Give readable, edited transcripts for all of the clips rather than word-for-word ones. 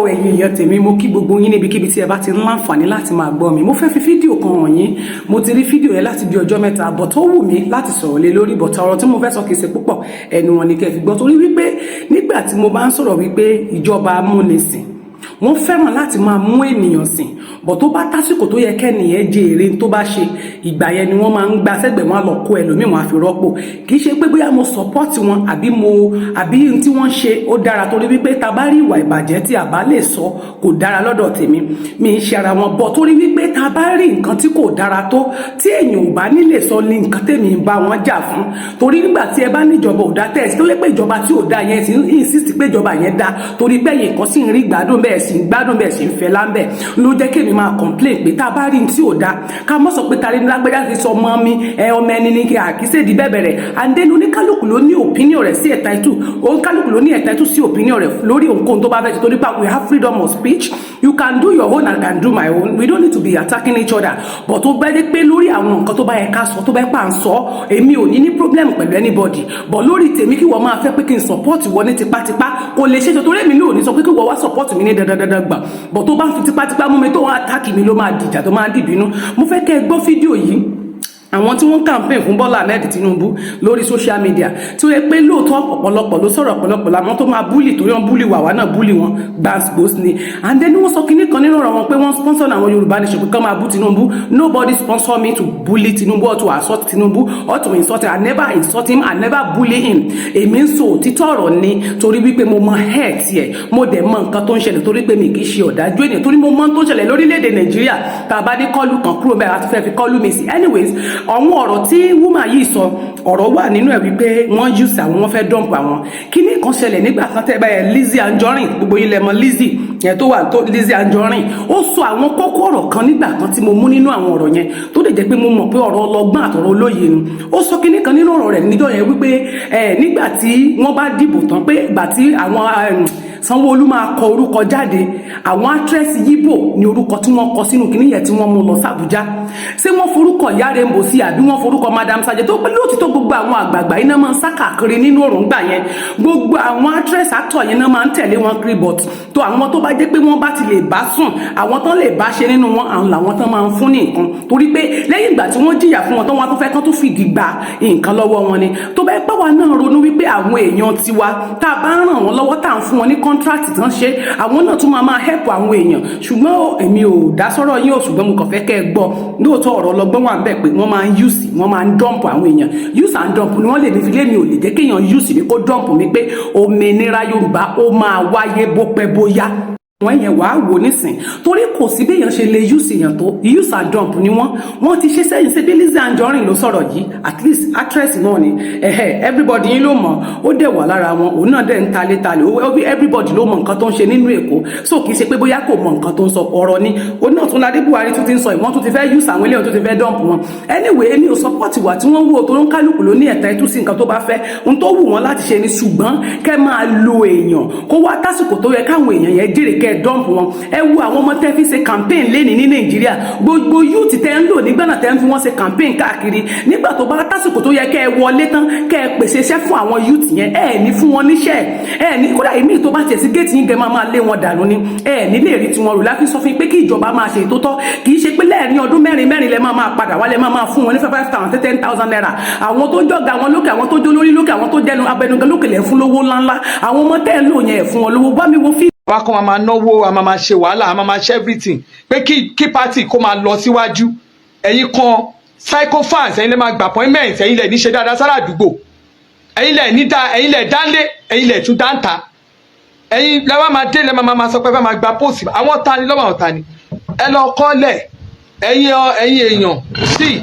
ẹ̀yin èèyàn tèmi mo kí gbogbo yín níbikíbi tí ẹ bá ti ń láǹfààní láti máa gbọ́ mi mo fẹ́ fi fídíò kan hàn yín mo ti rí fídíò yẹn láti bí ọjọ́ mẹ́ta but ó wù mí láti sọ̀rọ̀ lé lórí but ọ̀rọ̀ tí mo fẹ́ sọ kìí ṣe púpọ̀ ẹnu wọn ni kẹ́ fi gbọ́ torí wípé nígbà tí mo bá ń sọ̀rọ̀ wípé ìjọba amúnisìn wọ́n fẹ́ràn láti máa mú ènìyàn sìn bọ̀ tó bá tásìkò tó yẹ kẹ́nìyàn jẹ èrè tó bá ṣe ìgbà yẹn ni wọ́n máa ń gba sẹ́gbẹ̀ wọn lọ kó ẹlòmíì wọn àfi rọ́pò kì í ṣe pé bóyá mo support wọn àbí tí wọ́n ṣe ó dára torí wípé ta bá rí ìwà ìbàjẹ́ tí a bá lè sọ kò dára lọ́dọ̀ tèmi mi ń ṣe ara wọn bọ̀ torí wípé ta bá rí nǹkan tí kò dára tó tí èèyàn ò bá nílè sọ ní nǹkan tèmi ń bá wọn jà fún torí nígbà tí ẹ bá níjọba ò dá tẹ̀sí tó yẹ pé ìjọba tí ò dá yẹn sì ń insist pé ìjọba yẹn dá torí pé ẹ̀yìn kan sì ń rí gbádùn bẹ́ẹ̀ sì ń gbádùn bẹ́ẹ̀ sì ń fẹ́ láńbẹ̀ ló jẹ́ kémi máa complain pé tá a bá rí tí ò dá ká mọ́ sọ pé tari lágbẹ́dá ti sọ ọmọ mi ọmọ ẹni ní kí àkísè di bẹ́ẹ̀ bẹ̀rẹ̀ and then oníkálùkù ló ní opinion rẹ̀ sí ẹ̀ta ìtù oníkálùkù ló ní ẹ̀ta ìtù sí opinion rẹ̀ lórí ohunkóhun tó bá fẹ́ ti torí pa we have freedom of speech you can do your own and can do my own we don't need to be attacking each other but tó bá dé pé lórí àwọn nǹkan tó bá yẹ ká sọ tó bá pa ń sọ èmi ò ní problem pẹ̀lú anybody but lórí tèmi kí wọ́n máa fẹ́ pé kí n support wọ́n ní tipátipá kò lè ṣe torí èmi náà ò ní sọ pé kí wọ́n wá support mi ní dandandandan gbà but tó bá ń fi tipátipá mú mi tó wọ́n attack mi ló máa dìjà tó máa dìbínú mo fẹ́ kẹ́ ẹ gbọ́ fídíò yìí àwọn tí wọ́n campaign fún Bọ́lá Ahmed Tinubu lórí social media tí ó yẹ pé lóòótọ́ ọ̀pọ̀lọpọ̀ ló sọ̀rọ̀ ọ̀pọ̀lọpọ̀ làwọn tó máa búlì torí wọ́n búlì wà wá náà búlì wọn gbàgbós ni and then wọ́n sọ kinní kan nínú ọ̀rọ̀ wọn pé wọ́n sponsor àwọn Yorùbá nation pé kán máa bú Tinubu nobody sponsor me to bully Tinubu or to assault Tinubu or to insult him I never insult him I never bully him èmi ń sọ òtítọ́ ọ̀rọ̀ ni torí wípé mo mọ head tiẹ̀ mo dẹ̀ mọ nǹkan tó ń ṣẹlẹ̀ torí pé mi kì í ṣe ọ̀dájú ènìyàn torí mo mọ tó ń ṣẹlẹ̀ lórílẹ̀‐èdè Nàìjíríà tá a bá dé kọ́ọ̀lù kan kúrò bẹ́ẹ̀ àti fẹ́ fi kọ́ọ̀lù mi sí anyways àwọn ọ̀rọ̀ tí woman yìí sọ ọ̀rọ̀ wà nínú ẹ̀ wípé wọ́n use àwọn wọ́n fẹ́ dump àwọn kíní kan ṣẹlẹ̀ nígbà kan tẹ́ báyẹn Lizzy Anjorin gbogbo ilẹ̀ mọ Lizzy yẹn tó wà tó Lizzy Anjorin ó sọ àwọn kókó ọ̀rọ̀ kan nígbà kan tí mo mú nínú àwọn ọ̀rọ̀ yẹn tó lè jẹ́ pé mo mọ̀ pé ọ̀rọ̀ ọlọ́gbọ́n àtọ̀rọ̀ olóye ni ó sọ kíní kan nínú ọ̀rọ̀ rẹ̀ níjọ́ yẹn wípé nígbà tí wọ́n bá dìbò tán pé ìgbà tí àwọn Sanwó-Olú máa kọ orúkọ jáde àwọn actress Yíbò ní orúkọ tí wọ́n kọ sínú kíní yẹn tí wọ́n mú lọ sàbújá ṣé wọ́n forúkọ Ìyá Rainbow sí àbí wọ́n forúkọ Madam Sajẹ tó pé lóòtítọ́ gbogbo àwọn àgbààgbà iná máa ń sá káàkiri nínú òrùngbà yẹn gbogbo àwọn actress actor yẹn náà máa ń tẹ̀lé wọn kiri but tó àwọn tó bá jẹ́ pé wọ́n bá ti lè bá sùn àwọn tán lè bá ṣe nínú wọn àwọn làwọn tán máa ń fún ní nǹkan torí pé lẹ́yìn ìgbà tí wọ́n jìyà fún wọn tán wọn tó fẹ́ kán tó fìdí gba nǹkan lọ́wọ́ wọn ni tó bá pẹ́ wa náà ronú wípé àwọn èèyàn tiwa tá a bá ràn wọ́n lọ́wọ́ tá à ń fún wọn ní contract tán ṣe àwọn náà tún máa help àwọn èèyàn ṣùgbọ́n èmi ò dá sọ́rọ̀ yín ò ṣùgbọ́n mo kàn fẹ́ kẹ́ ẹ gbọ́ lóòótọ́ ọ̀rọ̀ ọlọ́gbọ́n wà bẹ́ẹ̀ pé wọ́n máa ń use wọ́n máa ń dump àwọn èèyàn use and dump ni wọ́n lè ní filé mi ò lè jẹ́ kéèyàn use mi kó dump mi pé òmìnira Yorùbá ó máa wáyé bó pẹ́ bóyá wọ́n yẹn wàá wò nísìn torí kò sí béèyàn ṣe lè use èèyàn tó use and dump ni wọ́n ti ṣe sẹ́yìn sí bí Lizzy Anjorin ló sọ̀rọ̀ yìí at least actress náà ni everybody yín ló mọ̀ ó dẹ̀ wà lára wọn òun náà dẹ̀ ń talé everybody ló mọ̀ nǹkan tó ń ṣe nínú Èkó so kì í ṣe pé bóyá kò mọ̀ nǹkan tó ń sọ ọ̀rọ̀ ni òun náà tún ládé Buhari tún ti ń sọ ìwọ́n tún ti fẹ́ use àwọn eléyàn tún ti fẹ́ dump wọn anyway èmi ò support wà tí wọ́n wò tó ń kálukú ló ní ẹ̀ta ẹ̀tú sí nǹkan tó bá fẹ́ ohun tó wù wọ́n láti ṣe ni ṣùgbọ́n kẹ́ máa lo èèyàn kó wá tásìkò tó yẹ káwọn èèyàn yẹn jèrè kẹ́ dump wọn ẹ wo àwọn ọmọ tẹ́ fi ṣe campaign lẹ́ni ní Nàìjíríà gbogbo youth tẹ́ ń lò nígbà náà tẹ́ ń fi wọ́n ṣe campaign káàkiri nígbà tó bá tásìkò tó yẹ kẹ́ ẹ wọlé tán kẹ́ ẹ pèsè iṣẹ́ fún àwọn youth yẹn ẹ ní fún wọn níṣẹ́ ẹ ní kódà èmi tó bá tẹ̀ sí géètì yín gẹ́ máa lé wọn dànù ni ẹ ní lè rí tiwọn rò láti sọ fún yín pé kí ìjọba máa ṣe ìtótọ́ kì í ṣe pé lẹ́ẹ̀rin ọdún mẹ́rin lẹ máa padà wálé máa fún wọn ní 5,000 10,000 naira àwọn tó jọ̀gá wọn lókè àwọn tó jó lórí lókè àwọn tó jẹnu abẹnugan lókè lẹ̀ fún lówó ńláńlá àwọn ọmọ tẹ́ ń lò yẹn fún wọn lówó bá mi wo fí wá kó máa náwó a máa ṣe wàhálà a máa ṣe everything pé kí party kó máa lọ síwájú ẹ̀yin kan psychophants ẹ̀yin lè máa gba appointment ẹ̀yin lè ní ṣe dáadáa sára àdúgbò ẹ̀yin lè ní dá ẹ̀yin lè dánlé ẹ̀yin lè tún dáńtà ẹ̀yin lè wá máa dé lè máa sọ pé fẹ́ máa gba post àwọn ta ni lọ́wọ́ àwọn ta ni ẹ lọ kọ́lẹ̀ ẹ̀yin èèyàn sí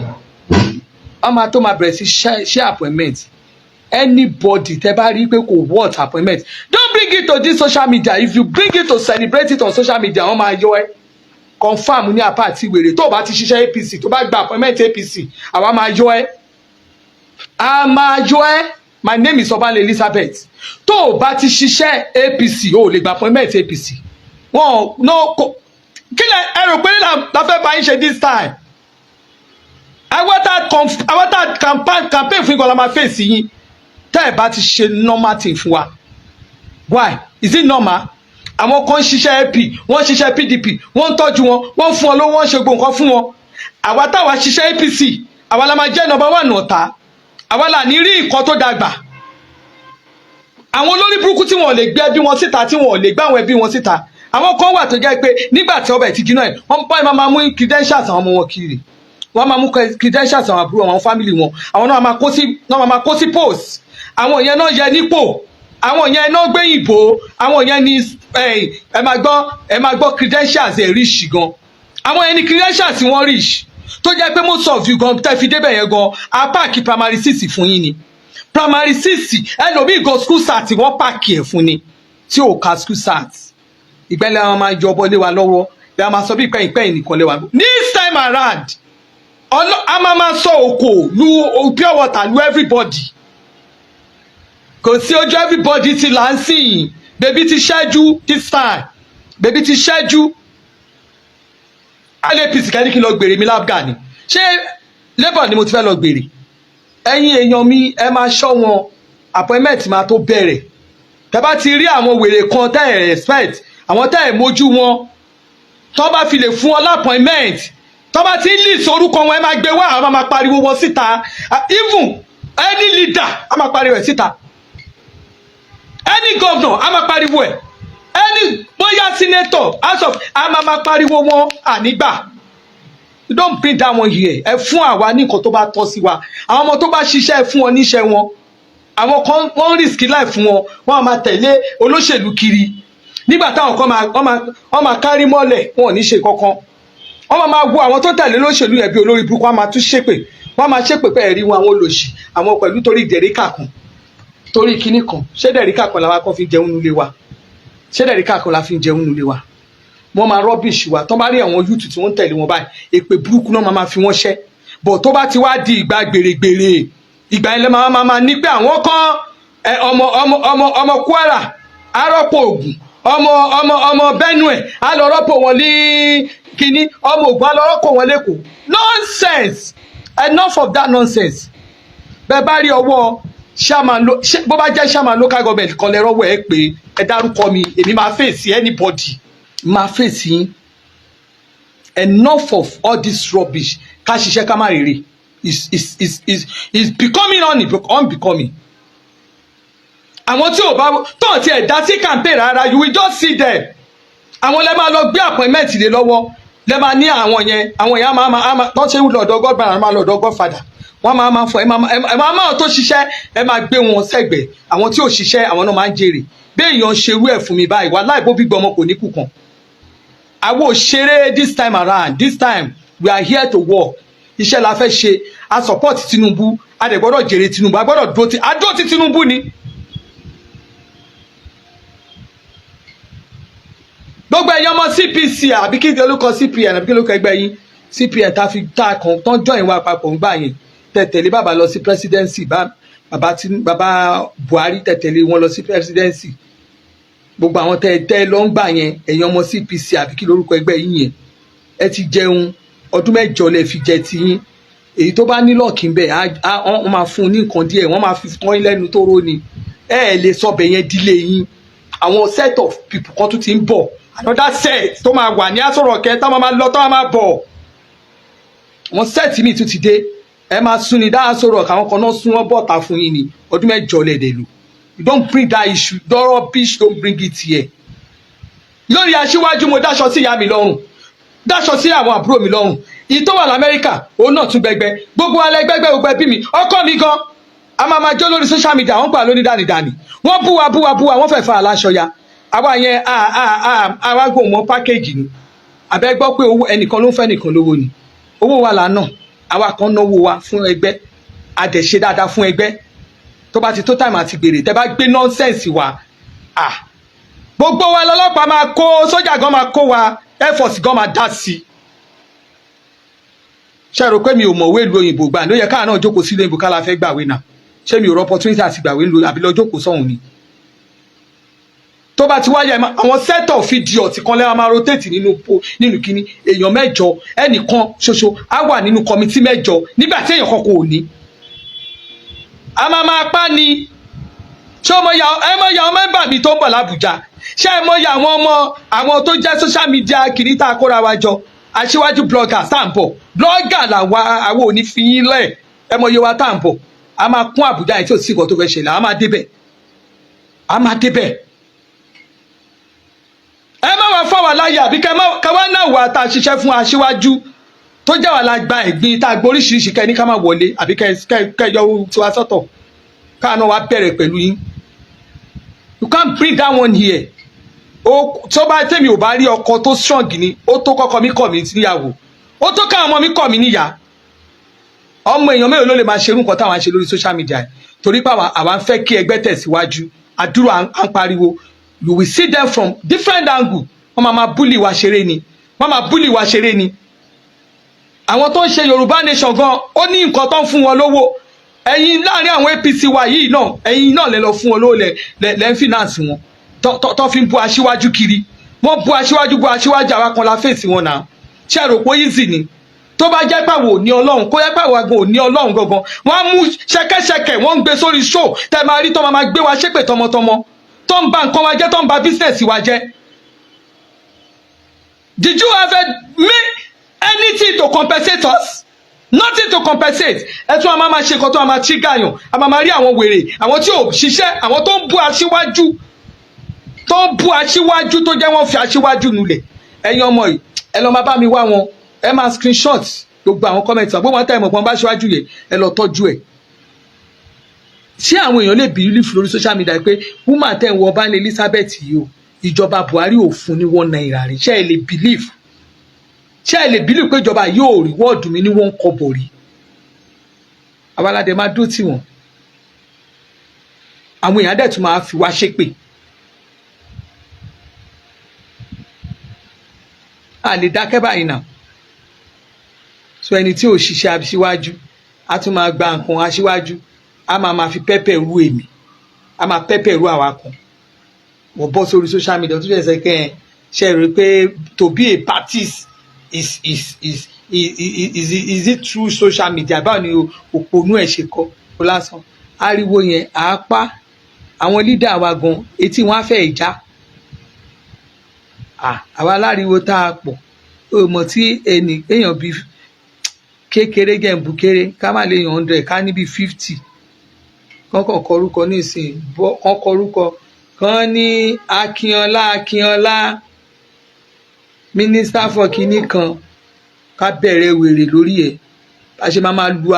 ọmọ tó máa bẹ̀rẹ̀ sí ṣe appointment anybody tẹ́ bá rí pé kò worth appointment don't bring it to this social media if you bring it to celebrate it on social media wọ́n máa yọ ẹ́ confam ní apá àti wèrè tó o bá ti ṣiṣẹ́ APC tó bá gba appointment APC àwa máa yọ ẹ́ a máa yọ ẹ́ my name is Obanle Elizabeth tó o bá ti ṣiṣẹ́ APC o lè gba appointment APC wọn no kí lẹ ẹ rò pé la fẹ́ bá yín ṣe this time àwọn tá campaign fún ìkọlá máa fèsì yín tẹ́ ẹ̀ bá ti ṣe normal thing fún wa why is it normal àwọn kan ṣiṣẹ́ AP wọ́n ṣiṣẹ́ PDP wọ́n ń tọ́jú wọn wọ́n fún wọn lówó wọ́n ṣe gbogbo nǹkan fún wọn àwa táwa ṣiṣẹ́ APC àwa la máa jẹ́ number 1 ọ̀tá àwa là ní rí nǹkan tó dàgbà àwọn olórí burúkú tí wọn ò lè gbé ẹbí wọn síta tí wọn ò lè gbé àwọn ẹbí wọn síta àwọn kan wà tó jẹ́ pé nígbà tí ọbẹ̀ ti jiná ẹ̀ wọ́n bá máa mú credentials àwọn ọmọ wọn kiri wọ́n máa mú credentials àwọn àbúrò àwọn family wọn àwọn náà máa kó sí post àwọn yẹn náà yẹ nípò àwọn yẹn náà gbẹ̀yìnbó àwọn yẹn ní ẹ máa gbọ́ credentials ẹ̀ rich gan àwọn yẹn ní credentials wọn rich tó jẹ́ pé most of you gan tẹ́ fi débẹ̀ yẹn gan a páàkì primary 6 fún yín ni primary 6 ẹlòmíì gan school start wọ́n páàkì ẹ̀ fún ni tí ò ka school start ìgbẹ́lẹ̀ àwọn máa yọ ọbọ̀ lé wa lọ́wọ́ ẹ a máa sọ bí pẹ́yìn nìkan lé wa this time around a máa sọ òkò lu pure water lu everybody kò sí ojú everybody ti là ń sìn bèbí ti ṣẹ́jú this time bèbí ti ṣẹ́jú APC kẹ́ni kí n lọ gbèrè mi lábgà ni ṣé labour ni mo ti fẹ́ lọ gbèrè ẹ̀yin èèyàn mi ẹ máa ṣọ́ wọn appointment máa tó bẹ̀rẹ̀ tẹ́ bá ti rí àwọn wèrè kan tẹ́ ẹ̀ respect àwọn tẹ́ ẹ̀ mójú wọn tó bá fi lè fún ọ lápọ̀ìmẹ́ǹt tó bá ti ń lì sorúkọ wọn ẹ máa gbé wá àwọn máa pariwo wọn síta even any leader a máa pariwo ẹ̀ síta any governor a máa pariwo ẹ̀ any bóyá senator house of a máa pariwo wọn ànígbà you don't bring that one here ẹ fún àwa ní nǹkan tó bá tọ́ sí wa àwọn ọmọ tó bá ṣiṣẹ́ fún ọ níṣẹ́ wọn àwọn kan wọ́n risk life fún wọn wọ́n máa tẹ̀lé olóṣèlú kiri nígbà táwọn kan wọ́n máa kárí mọ́lẹ̀ wọn ò ní ṣe kankan wọ́n máa wo àwọn tó tẹ̀lé olóṣèlú yẹn bí olórí burúkú wọ́n máa tún ṣépè wọ́n máa ṣépè pé ẹ̀rí wọn àwọn olòṣì àwọn pẹ̀lú torí dẹ̀ríkà kan torí kinní kan ṣé dẹ̀ríkà kan làwa kan fi jẹun nulẹ̀ wa ṣé dẹ̀ríkà kan la fi jẹun nulẹ̀ wa wọ́n máa rọ́bìṣì wa tó bá rí àwọn youth tí wọ́n tẹ̀lé wọn báyìí èpè burúkú náà máa fi wọ́n ṣẹ́ bọ̀ tó bá ti wá di ìgbà gbèrègbèrè ìgbà ilẹ̀ máa ní pé àwọn kan ọmọ Kwara arọ́pò Ògùn ọmọ Benue á lọ rọ́pò wọn ní kínní ọmọ Ògùn á lọ rọ́pò wọn lẹ́kọ̀ọ́ nonsense enough of that nonsense bẹ́ẹ̀ bá rí ọwọ́ bó bá jẹ́ chairman local government kan lẹ́rọ́wọ́ ẹ pé ẹ dárúkọ mi èmi máa face anybody máa face yín enough of all this rubbish ká ṣiṣẹ́ ká má rere is becoming unbecoming. àwọn tí ò bá tó ti ẹ̀ dá sí campaign rárá you will just see them àwọn lẹ́ máa lọ gbé appointment lé lọ́wọ́ lẹ́ máa ní àwọn yẹn máa tó ṣe lọ́dọ̀ godbrother máa lọ́dọ̀ godfather wọ́n máa fọ ẹ máa tó ṣiṣẹ́ ẹ máa gbé wọn sẹ́gbẹ̀ẹ́ àwọn tí ò ṣiṣẹ́ àwọn náà máa ń jèrè bí èèyàn ṣerú ẹ̀ fún mi báyìí wà láì bó bí gbọmọ kò ní kù kan àwọn òṣèré this time around this time we are here to work iṣẹ́ la fẹ́ ṣe a support Tinubu a dẹ̀ gbọ́dọ̀ jèrè Tinubu a gbọ́dọ̀ dúró ti Tinubu ni. gbogbo ẹ̀yin ọmọ CPC àbí kí lórúkọ CPN àbí kí lórúkọ ẹgbẹ́ yín CPN tá kan tán jọ ìwà papọ̀ ń gbà yẹn tẹ̀tẹ̀lé bàbá lọ sí presidency bàbá Buhari tẹ̀tẹ̀lé wọn lọ sí presidency gbogbo àwọn tẹ́ lọ ń gbà yẹn ẹ̀yin ọmọ CPC àbí kí lórúkọ ẹgbẹ́ yín yẹn ẹ ti jẹun ọdún mẹ́jọ lẹ fi jẹ tiyín èyí tó bá nílò kí n bẹ̀ wọ́n máa fún un ní nǹkan díẹ̀ wọ́n máa fi tán lẹ́nu tó ró ni lè sọ bẹ̀ yẹn dílé yín àwọn set of people kan tún ti ń bọ̀ another set tó máa wà ní àsọ̀rọ̀ kẹ́ táwọn máa lọ táwọn máa bọ̀ wọ́n set mi tún ti dé ẹ máa sún ni dáhà sọ̀rọ̀ káwọn kan náà sún wọ́n bọ̀ta fún yín ni ọdún mẹ́jọ lẹ̀dẹ̀ lò you don't bring that issue dọ́rọ̀ bitch don't bring it here. lórí Aṣíwájú mo dáṣọ sí ìyá mi lọ́rùn dáṣọ sí àwọn àbúrò mi lọ́rùn ìyí tó wà lamẹ́ríkà òun náà tún gbẹgbẹ gbogbo alẹ́ gbẹgbẹ gbogbo ẹbí mi ọkọ mi gan a máa jó lórí social media wọ́n gbà lóní dánidàní wọ́n búwa wọ́n fẹ́ fa aláṣọ ya àwa yẹn àwa gbọ́ wọn pákéjì ni àbẹ́ gbọ́ pé owó ẹnìkan ló ń fẹ́ nìkan lówó ni owó wa là náà àwa kan náwó wa fún ẹgbẹ́ àdẹ̀ṣe dáadáa fún ẹgbẹ́ tó bá ti tó táìmù àti gbèrè tẹ́ bá gbé nọ́ńsẹ̀nsì wa gbogbo wa lọ́lọ́pàá máa kó sójà gan máa kó wa air force gan máa dá sí i ṣe rò pé mi ò mọ̀wé ìlú òyìnbó gbà ló yẹ káà náà jókòó sílé ìbò ká la fẹ́ gbàwé náà ṣé mi ò rọ opportunity àti gbàwé ńlò àbí lọ jókòó sọ̀hún ni tó bá ti wáyé àwọn set of idiot kan lẹ́wọ̀n máa rotate nínú kíní èèyàn mẹ́jọ ẹnìkan ṣoṣo á wà nínú kọmitì mẹ́jọ nígbà tí èèyàn kan kò ní a máa pa ni ṣé ọmọ ìyá ọmọ ẹ̀bà mi tó ń bọ̀ l'Àbújá ṣé ẹ mọyì àwọn tó jẹ́ social media kìíní tá a kóra wa jọ aṣíwájú blogger tá à ń bọ̀ blogger làwa àwọn ò ní fi yín lẹ̀ ẹ mọyì wa tá à ń bọ̀ a máa kún Àbújá yìí tí ò sí nǹkan tó fẹ́ ṣẹlẹ̀ a máa débẹ̀ ẹ má wá fáwọn aláyà àbí kẹ wá náà wà tá a ṣiṣẹ́ fún aṣíwájú tó jẹ́ wà lágbá ẹ̀gbin tá a gbọ́ oríṣiríṣi kẹ ní ká máa wọlé àbí kẹ yọ tiwa sọ́tọ̀ káà náà wá bẹ̀rẹ̀ pẹ̀lú yín you can't bring that one here tó bá tèmi ò bá rí ọkọ tó strong ni ó tó kọ́kọ́ mi kọ̀ mí níyàwó ó tó káwọn ọmọ mi kọ̀ mí níyà ọmọ èèyàn mélòó ló lè máa ṣerú nǹkan táwọn ṣe lórí social media torí pé àwa ń fẹ́ kí ẹgbẹ́ tẹ̀síwájú àdúrà à ń pariwo you will see them from different angle wọ́n máa búlì wa ṣeré ni àwọn tó ń ṣe Yorùbá nation gan ó ní nǹkan tó ń fún wọn lówó ẹ̀yin láàrin àwọn APC wa yìí náà ẹ̀yin náà lè lọ fún wọn lówó lẹ́ ń finance wọn tó fi ń bú aṣíwájú kiri wọ́n bú aṣíwájú àwa kan la fèsì wọn náà ṣe rò pé easy ni tó bá jẹ́ pàwọ̀ ní Ọlọ́run kó jẹ́ pàwọ̀ àgbọn ò ní Ọlọ́run gangan wọ́n á mú ṣẹ̀kẹ̀ṣẹ̀kẹ̀ wọ́n ń gbé sórí show tẹ́ máa rí tó máa gbé wa ṣépè tọmọtọmọ tó ń ba nǹkan wa jẹ́ tó ń ba business wa jẹ́. Did you ever make anything to compensate us? Nothing to compensate. Ẹ tún a máa ṣe nǹkan tó a máa tí gàyàn a máa rí àwọn wèrè àwọn tí ò ṣiṣẹ́ àwọn tó ń bú aṣíwájú tó jẹ́ wọ́n fi aṣíwájú nulẹ̀ ẹ̀yin ọmọ yìí ẹ lọ máa bá mi wá wọn ẹ máa screenshot gbogbo àwọn comment gbogbo wọn tẹ́ ẹ mọ̀ pọ́n bá aṣíwájú yẹn ẹ lọ tọ́jú ẹ̀. Ṣé àwọn èèyàn lè believe lórí social media pé woman tẹ́ ń wọ Ọba ní Elizabeth yìí o ìjọba Buhari ò fún ní £1 rí ṣé ẹ lè believe pé ìjọba yóò rí wọ́ọ̀dù mi ní £1 rí àwa aládé máa dó tì wọ́n àwọn èèyàn dẹ̀ tún máa fi wá ṣépè a lè dákẹ́ báyìí náà so ẹni tí ò ṣiṣẹ́ aṣíwájú a tún máa gba nǹkan aṣíwájú a máa fi pẹ́pẹ́ ru èmi a máa pẹ́pẹ́ ru àwa kan wọ́n bọ́ sórí social media tó ṣẹ̀ṣẹ̀ kẹ́ ẹ̀ ṣe rí pé to be a parties is it true social media báwo ni òpònú ẹ̀ ṣe kọ́ ó lásán ariwo yẹn àápá àwọn leader wa gan etí wọn á fẹ́ ìjà àwa aláriwo tá a pọ̀ ó mọ̀ tí èèyàn bíi kékeré gẹ̀ǹbù kéré ká má lè yàn 100 ká níbi 50 kọ́kàn kọrúkọ nísìnyí kán kọrúkọ kan ní Akínọlá minister for kinní kan ká bẹ̀rẹ̀ wèrè lórí ẹ̀ bá ṣe máa lu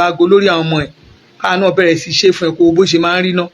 aago lórí àwọn ọmọ ẹ̀ ká náà bẹ̀rẹ̀ sí ṣe fún ẹ̀ kó bó ṣe máa ń rí náà